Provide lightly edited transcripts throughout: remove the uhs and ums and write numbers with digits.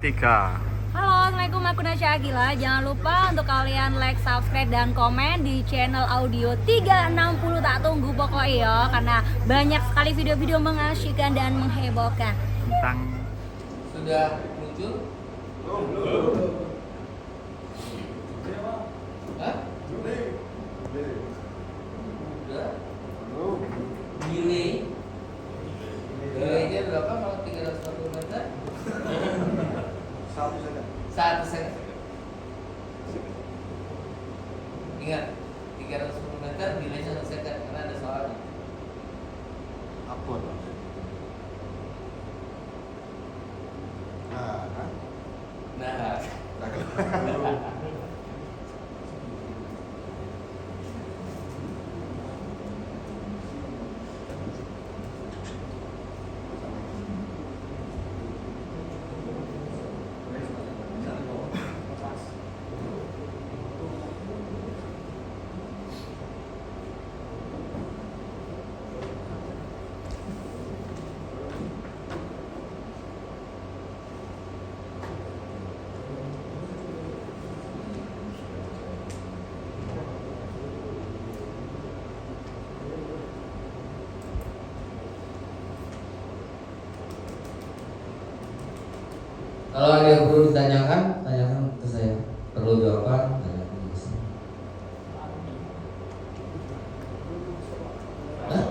Tiga. Halo, Assalamualaikum, aku Nasya Agila. Jangan lupa untuk kalian like, subscribe, dan komen di channel audio 360. Tak tunggu pokoknya ya, karena banyak sekali video-video mengasyikkan dan menghebohkan. Tentang Sudah muncul? Hah? Sudah? Delay? Delaynya berapa kalau 340 meter? 1 second. Ingat, 310 meter delay 1 second karena ada soalnya. Apa tuh? Nah, kalau ada yang perlu ditanyakan, tanyakan ke saya. Perlu jawaban, tanyakan ke saya. Hah?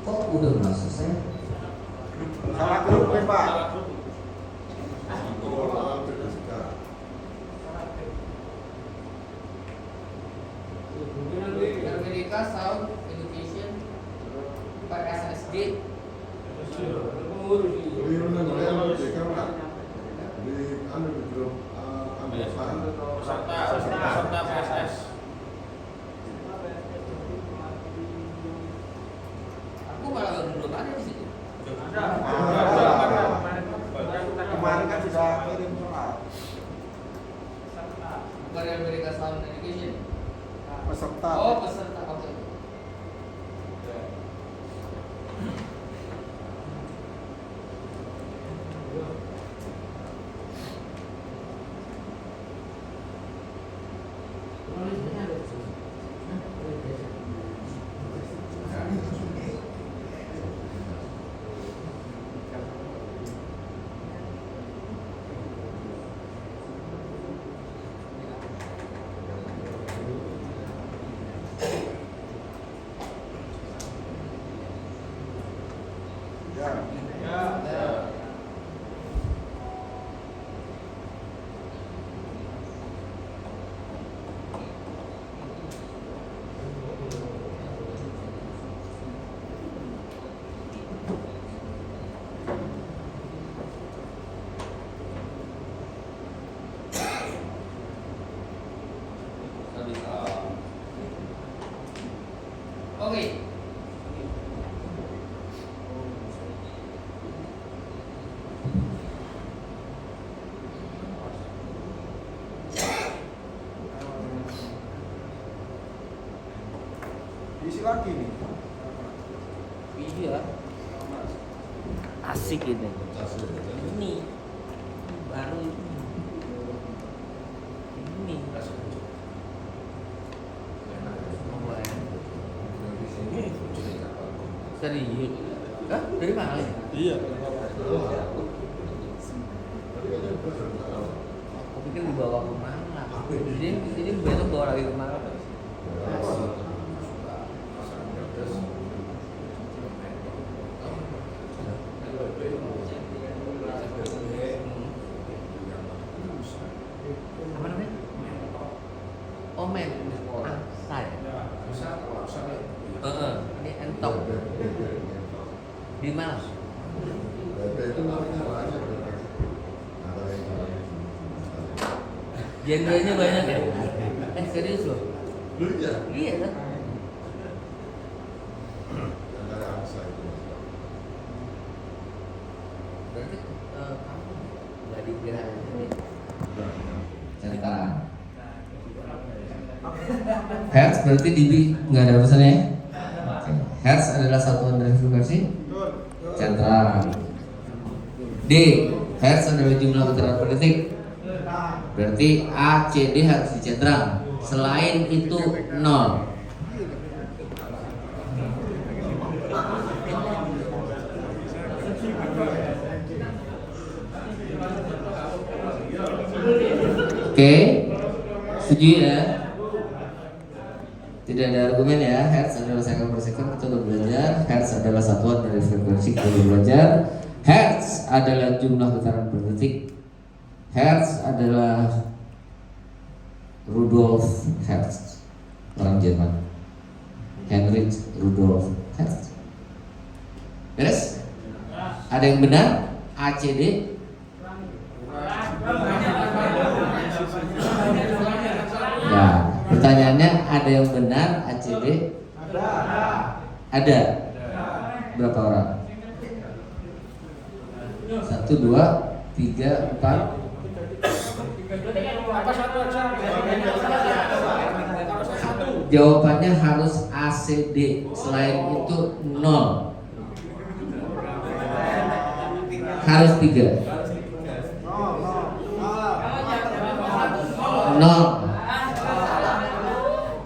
Kok udah masuk saya? Salah grup kan Pak? Amerika Sound Education PSSD. Peserta PSS. Aku malah belum ada di situ. Kemarin kan sudah kirim surat. Bukan dari Amerika Sound Education. Peserta. Oh, peserta. Oke. Ya. Oke. Isi lagi nih. Iya. Asik ini. Ini baru ini. Serius? Hah? Dari mana? Iya. Aku pikir dibawa ke mana? Ini besok bawa lagi ke mana? Apa namanya? Omen. Asai. Ini entok. Di mana? Genrenya banyak ya? Serius loh? Iya kan? Berarti kamu nggak dikira ini? Cerita. Hertz berarti dB nggak ada urusannya ya? Hertz adalah satuan dari frekuensi. Sentra. D Hertz adalah jumlah putaran per detik. Berarti ACD harus dicentrang. Selain itu 0. Oke, setuju ya? Tidak ada argumen ya. Hertz adalah second per second, kita udah belajar. Hertz adalah satuan dari frekuensi, kita udah belajar. Hertz adalah jumlah putaran per detik. Hertz adalah Rudolf Hertz, orang Jerman. Heinrich Rudolf Hertz. Beres? Ada yang benar? ACD? Ya, pertanyaannya ada yang benar ACD? Ada. Berapa orang? 1, 2, 3, 4. Jawabannya harus ACD. Selain itu 0. Harus 3. 0.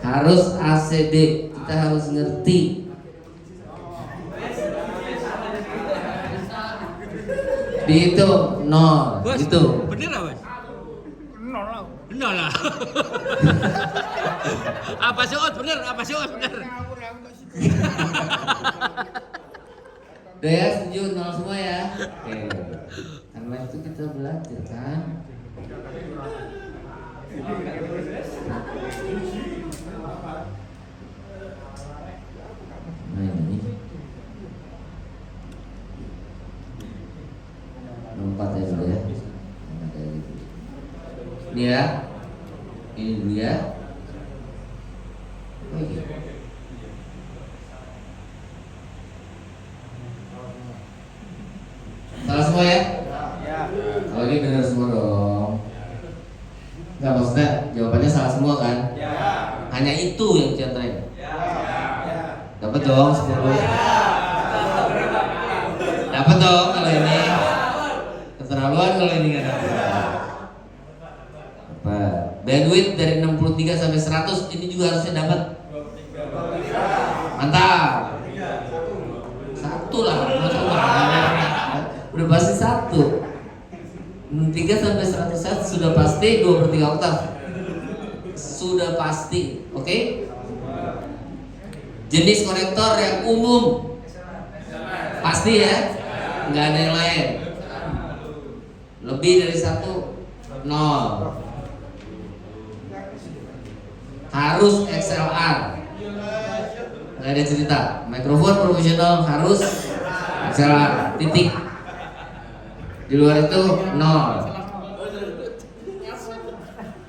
Harus ACD. Kita harus ngerti. Dihitung 0. Bos, Gitu. bener apa? Nol lah. Apa sih Os bener? Apa sih Os bener? Udah ya, setuju 0 semua ya. Oke. Karena itu kita belajar kan. Nah ini lompat ya dulu ya. Ini ya. Ini dulu ya. Oh iya. Salah semua ya? Kalau ini benar semua dong. Enggak, maksudnya jawabannya salah semua kan? Hanya itu yang dicontohin. Dapat dong 10. Dapat dong kalau ini. Keterlaluan kalau ini nggak dapat. Apa? Bandwidth dari 63 sampai 100 ini juga harusnya dapat. Mantap. 1 lah, udah pasti 1. 3 sampai 100 Hz sudah pasti 2/3 oktav. Sudah pasti, oke? Jenis konektor yang umum pasti ya, nggak ada yang lain. Lebih dari 1, 0. Harus XLR, nggak ada cerita. Mikrofon profesional harus XLR, titik. Di luar itu 0.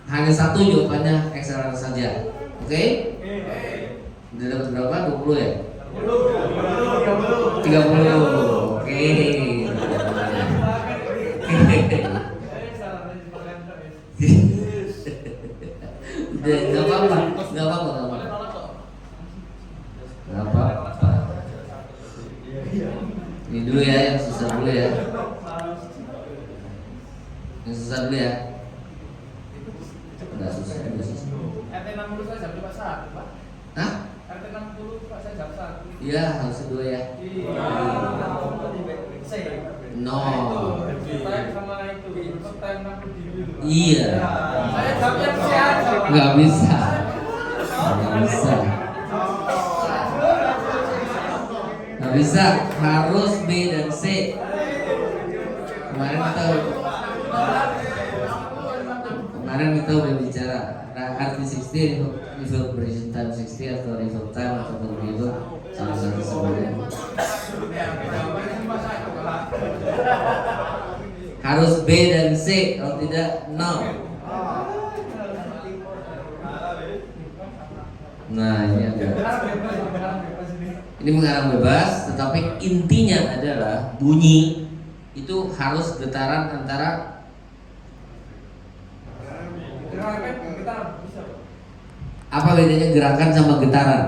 Hanya 1 jawabannya XLR saja. Oke? Udah dapat berapa? 20 ya? 30. Oke. Udah, nggak apa-apa. Nggak apa-apa. Ini dulu ya, yang susah dulu ya. Yang susah dulu ya. Enggak susah, enggak susah. RT 60 saya jam 1, Pak. Hah? RT 60 Pak saya jam 1. Iya, harus 2 ya. No. Time sama itu, time 60 dulu. Iya. Saya jamnya siapa? Enggak bisa. Enggak bisa. Enggak bisa, harus B dan C. Kemarin kita udah bicara RT60 reverberation time 60 atau reverb time atau reverb salah satu sebelumnya. Harus B dan C, kalau tidak no. Nah ini agak, ini mengarang bebas, tetapi intinya adalah bunyi itu harus getaran antara apa bedanya gerakan sama getaran?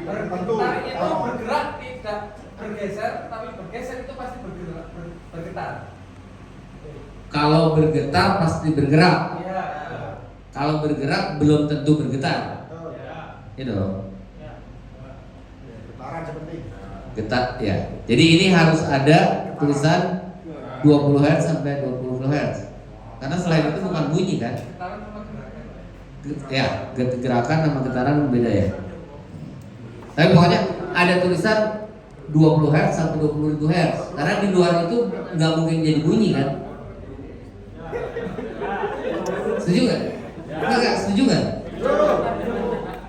Tarik itu bergerak tidak bergeser, tapi bergeser itu pasti bergerak. Kalau bergetar pasti bergerak. Iya. Kalau bergerak belum tentu bergetar. Gitu. Getaran seperti Getar ya. Jadi ini harus ada tulisan 20 Hz sampai 20 kHz. Karena selain itu bukan bunyi kan? Getaran sama gerakan. Ya, gerakan sama getaran beda ya. Tapi pokoknya ada tulisan 20 Hz sampai 20.000 Hz. Karena di luar itu nggak mungkin jadi bunyi kan? Setuju nggak? Nggak, setuju nggak?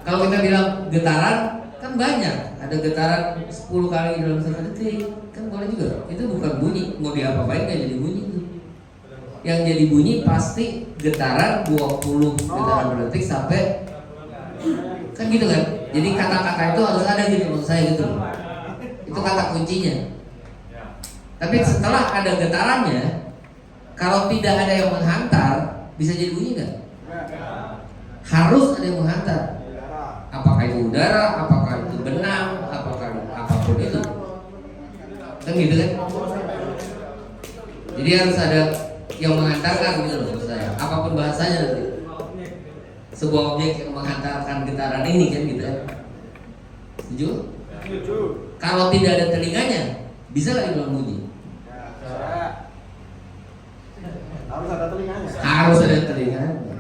Kalau kita bilang getaran kan banyak. Ada getaran 10 kali dalam 1 detik, kan boleh juga. Itu bukan bunyi, mau diapa-apain nggak jadi bunyi itu. Yang jadi bunyi pasti getaran 20 getaran per detik sampai, kan gitu kan. Jadi kata-kata itu harus ada gitu maksud saya gitu loh. Itu kata kuncinya. Tapi setelah ada getarannya, kalau tidak ada yang menghantar, bisa jadi bunyi nggak? Harus ada yang menghantar. Apakah itu udara, apakah itu benang, apakah apapun itu, kan gitu kan? Jadi harus ada yang menghantarkan gitu loh maksud saya. Apapun bahasanya nanti. Sebuah objek yang menghantarkan getaran ini kan gitu kan? Setuju? Setuju. Kalau tidak ada telinganya, bisa nggak dibilang bunyi? Harus ada telinganya. Harus ada telinganya.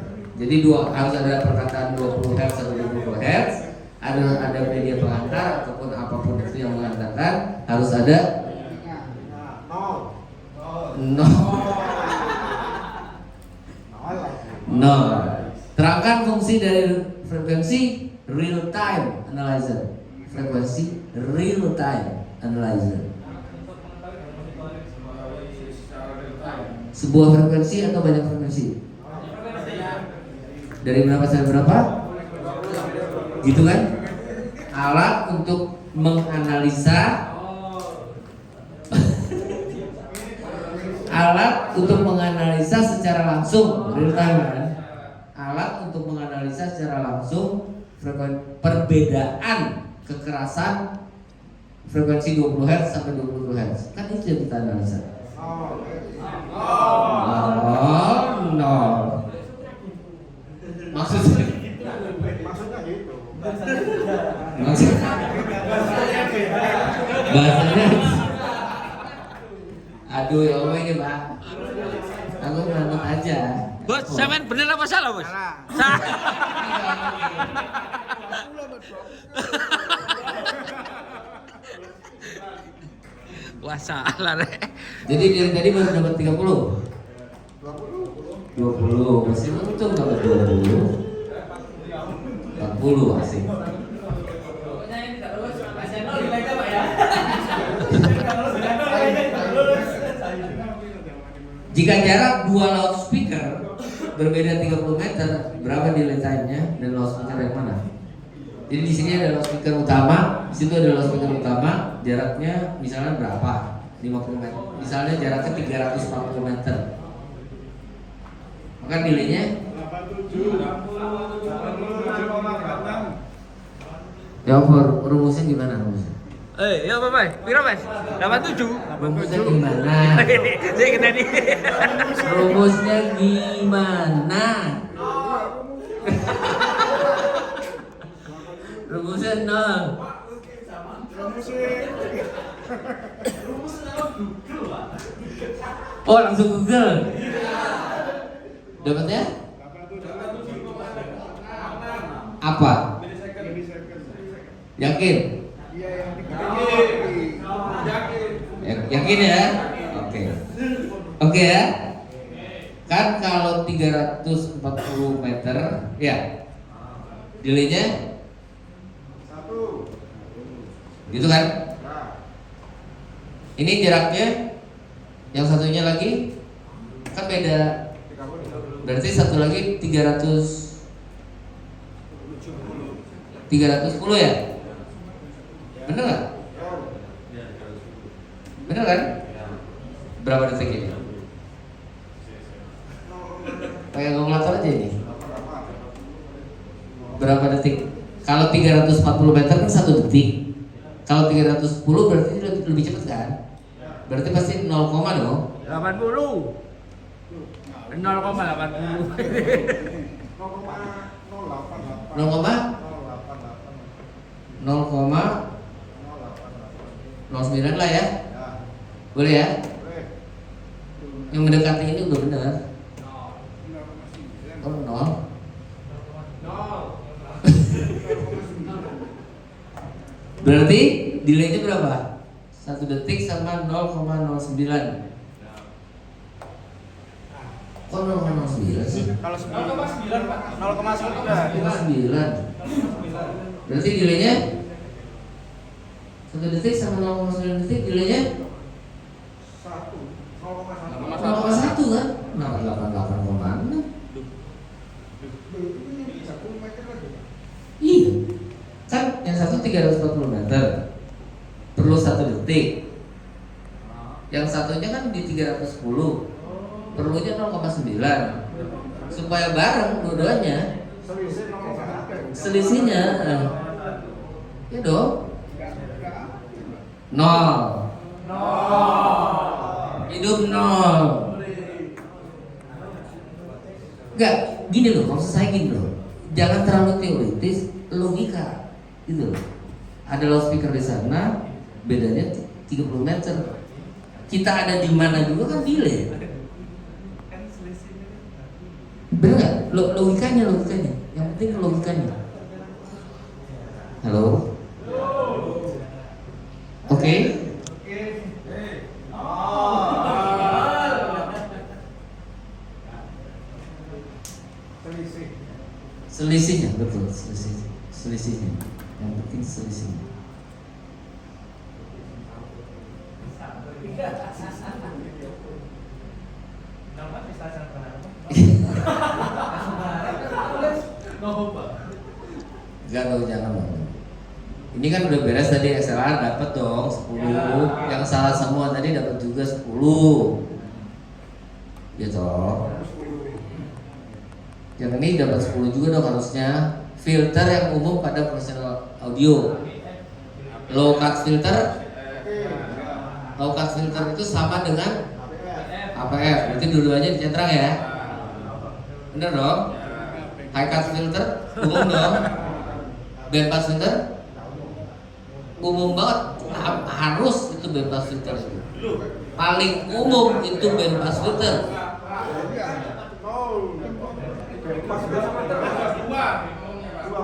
Jadi harus ada perkataan 20 Hz atau 20 Hz, ada media pengantar ataupun apapun itu yang menghantarkan, harus ada nol. Terangkan fungsi dari frekuensi real time analyzer. Frekuensi real time analyzer. Sebuah frekuensi atau banyak frekuensi? Dari berapa sampai berapa? Gitu kan? Alat untuk menganalisa alat untuk menganalisa secara langsung real time kan? Alat untuk menganalisa secara langsung perbedaan kekerasan frekuensi 20 Hz sampai 20 Hz. Kan itu yang kita analisa. No. Maksudnya gitu. Bahasanya aduh ya Allah ini Pak, aku ngantuk aja. Bos, semen bener apa salah bos? Salah. Wah salah deh. Jadi dari tadi baru dapat 30. 20 masih untung dapat 20. 40 asik. Pokoknya yang tidak lulus pasien nilai Pak ya. Jika jarak dua loudspeaker berbeda 30 meter, berapa delay time-nya dan loudspeaker yang mana? Jadi di sini ada loudspeaker utama, di situ ada loudspeaker utama, jaraknya misalnya berapa? 50 meter. Misalnya jaraknya 340 meter. Maka delaynya 87,86. ya rumusnya gimana rumusnya? Ya apa Mas? Pira Mas? 87. Rumusnya gimana? Saya kena nih. Rumusnya gimana? Rumusnya 0. Oh langsung Google. Dapatnya? Apa? Yakin? Yakin ya? Oke. Oke ya? Kan kalau 340 meter ya delaynya 1 gitu kan? Ini jaraknya yang satunya lagi kan beda, berarti satu lagi 310 ya? Bener nggak? Bener kan? Berapa detik ini? Pakai kalkulator aja ini. Berapa detik? Kalau 340 meter kan 1 detik. Kalau 310 berarti lebih cepat kan? Berarti pasti 0, dong. 80. 0,80. 0, 0,09 lah ya. Boleh ya? Yang mendekati ini udah benar. Oh, 0. Berarti delay-nya berapa? 1 detik sama 0,09. Kok 0,09 sih? Kalau 0,9 Pak. 0,9. 0,9. Berarti delay-nya 1 detik sama 0,9 detik delaynya 0,1 kan? 0,88 kemana? Iya. Kan yang satu 340 meter perlu 1 detik. Yang satunya kan di 310 perlunya 0,9 supaya bareng dua-duanya. Selisihnya ya dong 0. Hidup 0. Enggak, gini loh, maksud saya gini loh. Jangan terlalu teoritis, logika gitu loh. Ada loudspeaker di sana, bedanya 30 meter. Kita ada di mana juga kan delay. Bener nggak? Logikanya. Yang penting logikanya. Halo? Oke? Selisihnya, betul, selisihnya. Yang penting selisihnya. Jangan. Ini kan udah beres tadi, XLR dapat dong 10. Yang salah semua tadi dapat juga 10. Ya toh. Yang ini dapat 10 juga dong harusnya. Filter yang umum pada profesional audio. Low cut filter itu sama dengan APF. Berarti dua-duanya dicetrang ya. Bener dong? High cut filter umum dong. Band pass filter umum banget, harus itu band pass filter itu. Paling umum itu band pass filter.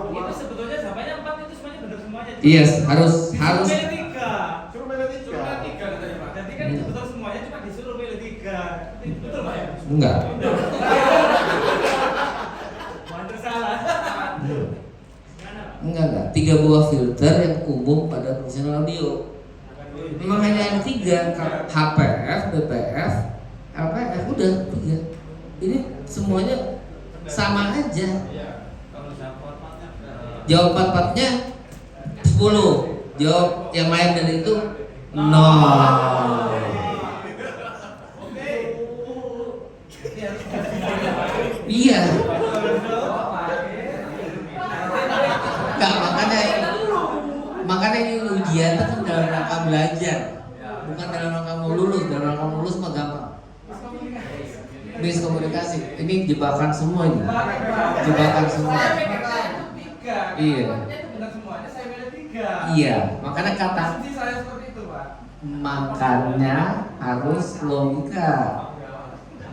Itu sebetulnya samanya 4 itu semuanya benar semuanya. Yes, harus. Suruh milih 3. Suruh milih 3 katanya Pak. Jadi kan itu betul semuanya, cuma disuruh milih 3. Betul Pak ya? Enggak. Mantu salah. Enggak. 3 buah filter yang umum pada profesional audio. Memang hanya yang 3, HPF, BPF, LPF, udah 3. Ini semuanya sama aja. Jawab 4-4-nya 10. Jawab yang lain dari itu 0. Iya. Enggak, makanya ini ujian itu kan dalam rangka belajar, bukan dalam rangka mau lulus. Dalam rangka mau lulus mah gampang. Miskomunikasi. Ini jebakan semua ini. Jebakan semua. Iya. Benar semuanya, saya milih 3. Iya, makanya kata Asumsi saya seperti itu Pak. makanya harus logika.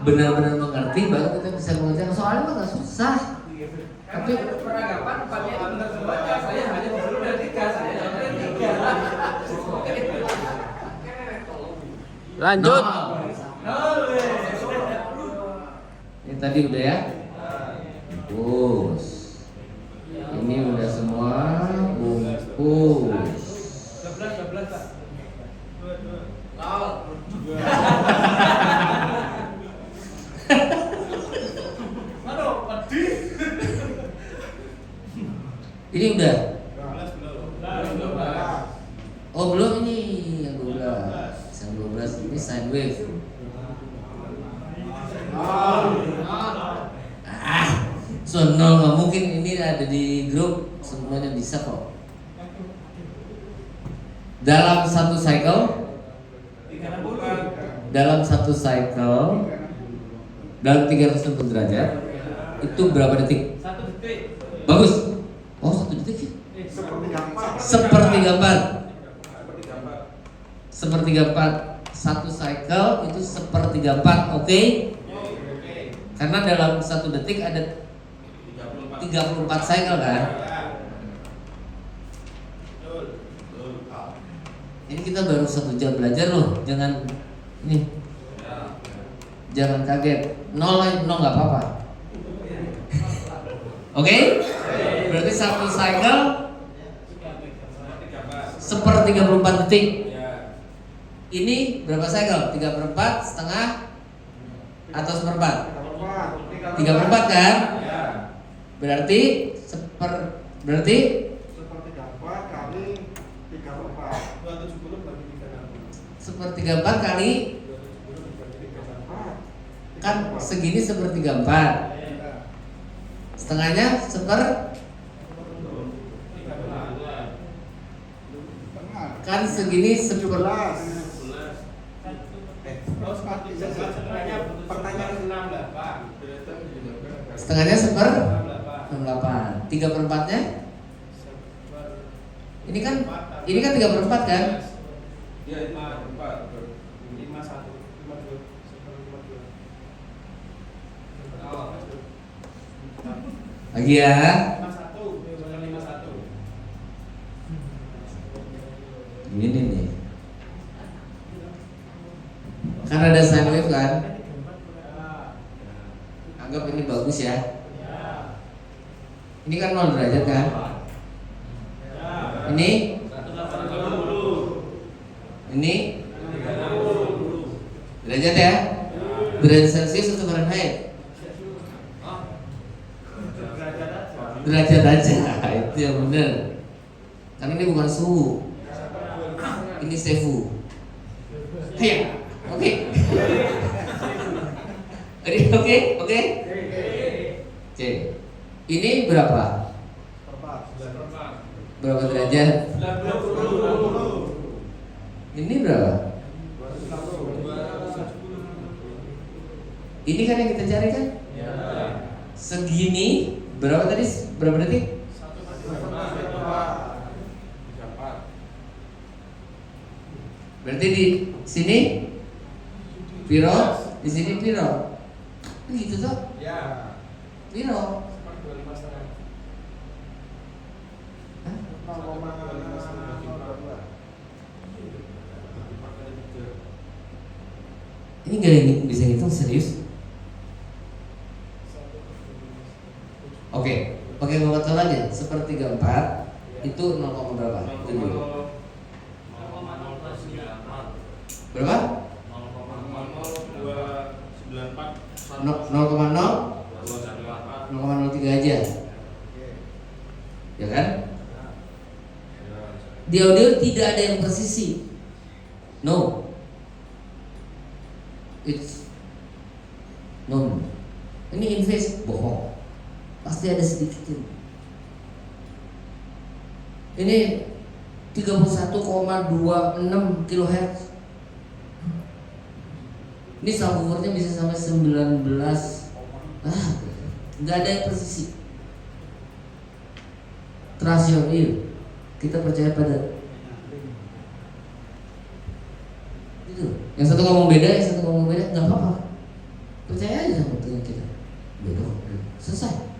Benar-benar mengerti baru kita bisa mengerjakan. Soalnya mah nggak susah. Tapi peranggapan 4-nya itu benar semuanya, saya hanya disuruh milih 3, saya jawabnya 3. Lanjut. Ini tadi udah ya. Bungkus. Ini udah semua bungkus. 12 Pak. Aduh, pedih. Ini udah. Oh belum, ini yang 12. Yang 12 ini sine wave. So 0 nggak mungkin, ini ada di grup semuanya bisa kok. Dalam satu cycle dalam 360 derajat itu berapa detik? 1 detik. Bagus. Oh 1 detik sih. Sepertiga empat. Satu cycle itu sepertiga empat. Oke? Karena dalam 1 detik ada 34 cycle kan? Ini kita baru 1 jam belajar loh. Jangan nih. Jangan kaget. Nol nggak apa-apa. Oke? Berarti 1 cycle sepertiga 34 detik. Ini berapa cycle? 3/4, setengah, atau seperempat? 3/4 kan? Berarti berarti sepertiga 4 kali kan segini sepertiga 4. Setengahnya kan segini setengahnya 1/8. 3/4-nya ini kan 3/4 kan? Iya, 3/4. 51. Lagi ya. 51. Ini nih. Karena ada sine wave kan? Anggap ini bagus ya. Ini kan 0 derajat kan? Ini 180. Ini derajat ya? Derajat Celcius atau Fahrenheit? Derajat aja, itu yang benar. Karena ini bukan suhu, ini sefu. Iya, oke. Oke. Ini berapa? Berapa derajat? Ini berapa? Ini kan yang kita cari kan? Segini berapa tadi? Berapa detik? 1/4. Berarti di sini piro, di sini piro. Begitu toh? Ya. Piro. 25,5. Hah? Ini gak ada yang bisa ngitung serius? Oke, pakai kalkulator aja. 1/4 itu 0, berapa? Itu dulu. Berapa? 0,03 aja. Ya kan? Di audio tidak ada yang presisi. No. It's no. Ini in phase bohong. Pasti ada sedikit. Ini 31,26 kHz. Ini subwoofernya bisa sampai 19. Nggak ada yang presisi. Trust your ear. Kita percaya pada itu. Yang satu ngomong beda, nggak apa-apa. Percaya aja sama teman kita. Beda, selesai.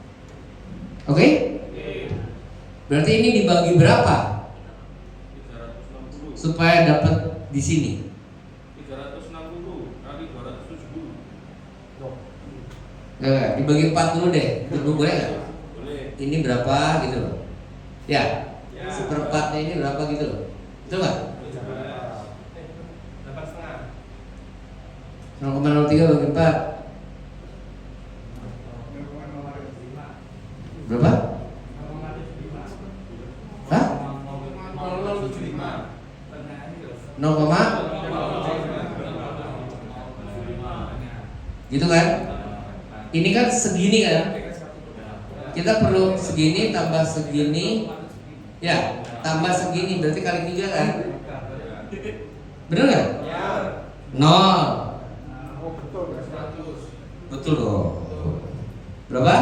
Oke? Berarti ini dibagi berapa? 360. Supaya dapat di sini. 360 kali 270. Nggak, dibagi 4 dulu deh. Dulu boleh nggak? Boleh. Ini berapa gitu loh. Ya. 1/4-nya ini berapa gitu loh. Betul nggak? 0,03 bagi 4. Berapa? Hah? 0, gitu kan? Ini kan segini kan? Kita perlu segini tambah segini. Ya, tambah segini berarti kali 3 kan? Bener nggak? 0. Betul dong. Berapa?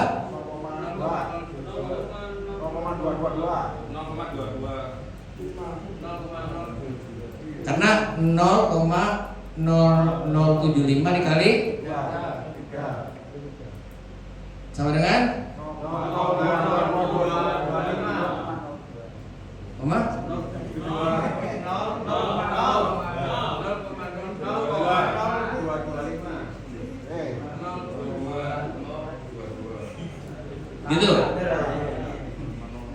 0,222. Karena 0,0075 dikali sama dengan Oma? Gitu.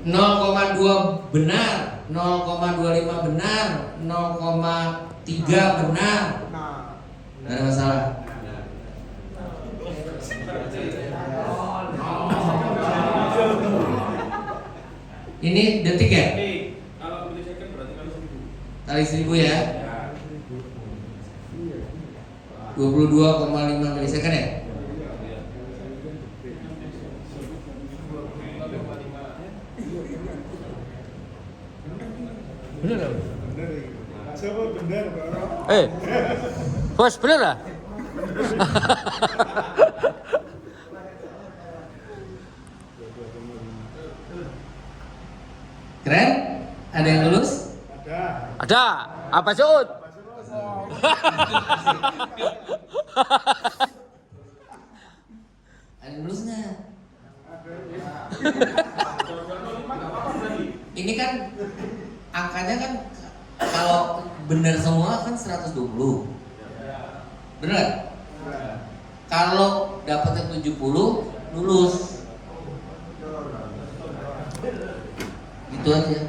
0,2 benar, 0,25 benar, 0,3 benar. Nggak ada masalah. Ini detik ya? Kalau milisecond berarti Kali kali 1000. 1000 ya? 22,5 milisecond ya? Bener lah. Coba benar, Bro. Bos bener lah. Keren? Ada yang lulus? Ada. Apa Sud? Ada yang lulus nggak? Ini kan angkanya kan kalau benar semua kan 120. Bener? Kalau dapatnya 70 lulus. Gitu aja.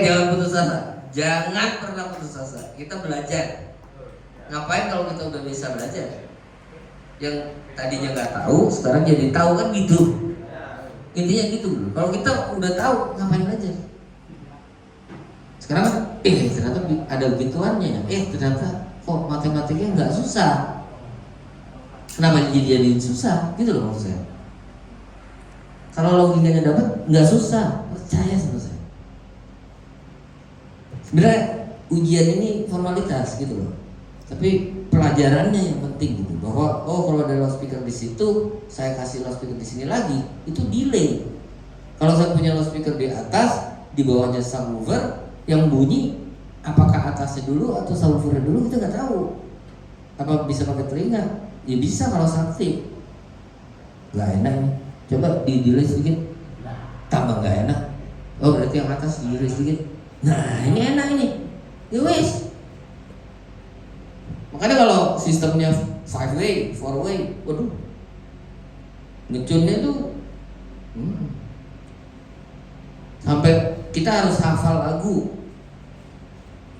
Jangan putus asa. Jangan pernah putus asa. Kita belajar. Ngapain kalau kita udah bisa belajar? Yang tadinya nggak tahu, sekarang jadi tahu kan gitu. Intinya gitu. Kalau kita udah tahu, ngapain belajar? Sekarang kan, ternyata ada begituannya. Ternyata kok matematikanya nggak susah. Kenapa jadi susah? Gitu loh maksud saya. Kalau logikanya dapat, nggak susah. Percaya sama saya. Sebenarnya ujian ini formalitas gitu loh. Tapi pelajarannya yang penting gitu. Bahwa kalau ada loudspeaker di situ, saya kasih loudspeaker di sini lagi, itu delay. Kalau saya punya loudspeaker di atas, di bawahnya subwoofer yang bunyi, apakah atasnya dulu atau subwoofernya dulu kita nggak tahu. Apa bisa pakai telinga? Ya bisa kalau sakti. Nggak enak nih. Coba di delay sedikit, tambah nggak enak. Oh berarti yang atas di delay sedikit. Nah ini enak ini. Ya wes. Makanya kalau sistemnya 5-way, 4-way, waduh, ngecunnya tuh sampai kita harus hafal lagu,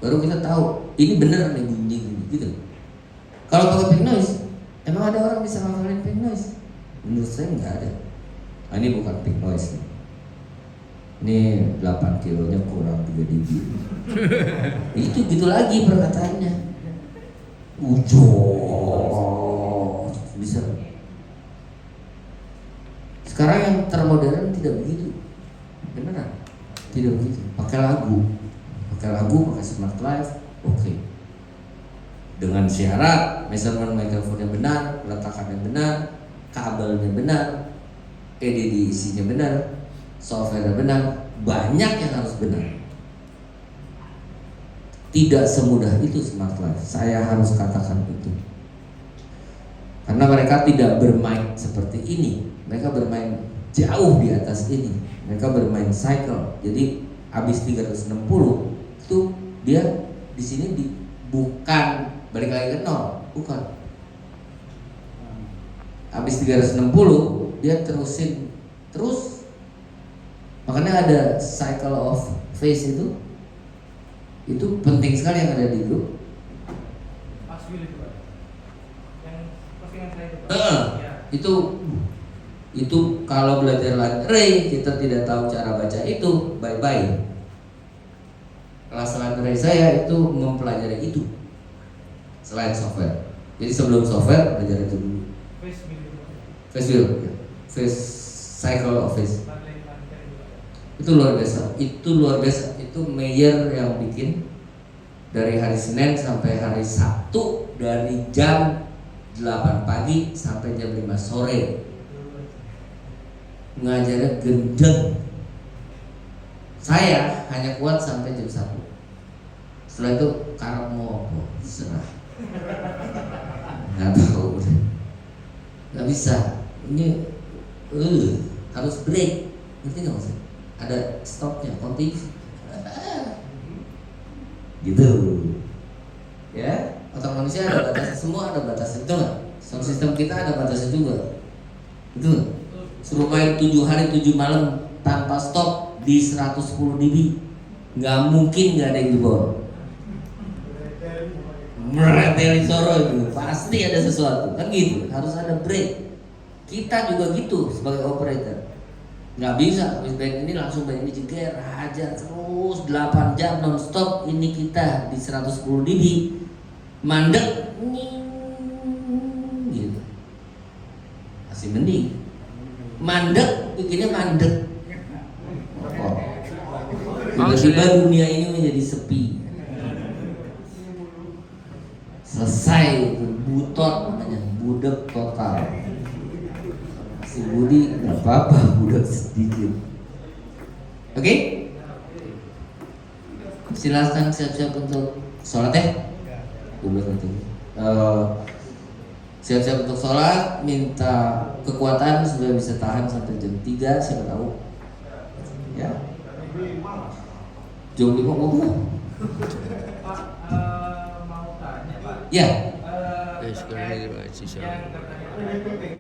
baru kita tahu ini bener nih bunyi gitu. Kalau pakai pink noise, emang ada orang bisa hafalin pink noise? Menurut saya nggak ada. Nah, ini bukan pink noise nih. Ini 8 kilonya kurang 3 dB. Itu gitu lagi perkataannya. Bisa. Sekarang yang termodern tidak begitu. Beneran? Tidak begitu. Pakai lagu, pakai smart life, oke. Dengan syarat measurement microphone-nya benar, letakannya benar, kabelnya benar, EDD isinya benar, software benar, banyak yang harus benar. Tidak semudah itu smart life. Saya harus katakan itu. Karena mereka tidak bermain seperti ini. Mereka bermain jauh di atas ini. Mereka bermain cycle. Jadi habis 360 itu dia di sini bukan balik lagi ke nol, bukan. Habis 360 dia terusin terus. Makanya ada cycle of phase itu penting sekali yang ada di grup. Mas Will itu, Pak. Yang postingan saya itu, Pak. Itu kalau belajar Landrace kita tidak tahu cara baca itu, bye-bye. Kelas Landrace saya itu mempelajari itu selain software. Jadi sebelum software belajar itu dulu. Phase wheel, phase cycle of phase. Itu luar biasa. Itu Mayer yang bikin, dari hari Senin sampai hari Sabtu dari jam 8 pagi sampai jam 5 sore. Ngajarnya gendeng. Saya hanya kuat sampai jam 1. Setelah itu karep mau apa? Serah. Nggak tahu. Nggak bisa. Ini harus break. Ngerti nggak maksudnya? Ada stopnya, kontinus. Gitu. Ya, otak manusia ada batasnya, semua ada batasnya, betul nggak? Sound system kita ada batasnya juga, betul nggak? Suruh main 7 hari 7 malam tanpa stop di 110 dB, nggak mungkin nggak ada yang jebol. Mereteli soro itu pasti ada sesuatu, kan gitu. Harus ada break. Kita juga gitu sebagai operator. Nggak bisa, habis baik ini langsung baik ini jeger, hajar terus 8 jam non-stop. Ini kita di 110 dB mandek gitu. Masih mending mandek, bikinnya mandek. Oh. Tiba-tiba dunia ini menjadi sepi. Selesai, butot namanya, budek total. Si Budi nggak apa-apa, budak sedikit. Oke? Silakan siap-siap untuk sholat ya. Siap-siap untuk sholat. Minta kekuatan supaya bisa tahan sampai jam 3. Siapa tahu? Ya. Jam 5 mau Pak, mau tanya Pak. ya. Yang